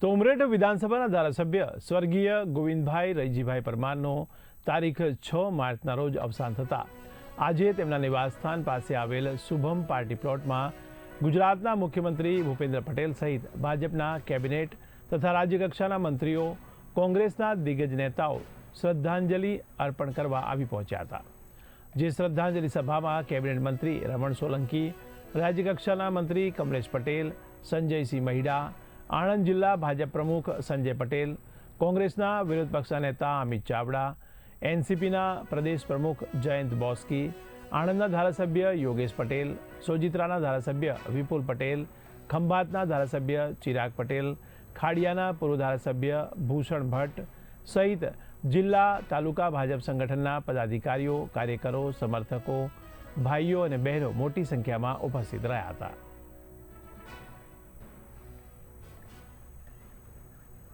તો ઉમરેઠ વિધાનસભાના ધારાસભ્ય સ્વર્ગીય ગોવિંદભાઈ રૈજીભાઈ પરમારનો તારીખ 6 માર્ચના રોજ અવસાન થતાં આજે તેમના નિવાસસ્થાન પાસે આવેલ શુભમ પાર્ટી પ્લોટમાં ગુજરાતના મુખ્યમંત્રી ભૂપેન્દ્ર પટેલ સહિત ભાજપના કેબિનેટ તથા રાજ્યકક્ષાના મંત્રીઓ, કોંગ્રેસના દિગ્ગજ નેતાઓ શ્રદ્ધાંજલિ અર્પણ કરવા આવી પહોંચ્યા હતા. જે શ્રદ્ધાંજલિ સભામાં કેબિનેટ મંત્રી રમણ સોલંકી, રાજ્યકક્ષાના મંત્રી કમલેશ પટેલ, સંજયસિંહ મહિડા, આણંદ જિલ્લા ભાજપ પ્રમુખ સંજય પટેલ, કોંગ્રેસના વિરોધ પક્ષના નેતા અમિત ચાવડા, એનસીપીના પ્રદેશ પ્રમુખ જયંત બોસ્કી, આણંદના ધારાસભ્ય યોગેશ પટેલ, સોજિત્રાના ધારાસભ્ય વિપુલ પટેલ, ખંભાતના ધારાસભ્ય ચિરાગ પટેલ, ખાડિયાના પૂર્વ ધારાસભ્ય ભૂષણ ભટ્ટ સહિત જિલ્લા તાલુકા ભાજપ સંગઠનના પદાધિકારીઓ, કાર્યકરો, સમર્થકો, ભાઈઓ અને બહેનો મોટી સંખ્યામાં ઉપસ્થિત રહ્યા હતા.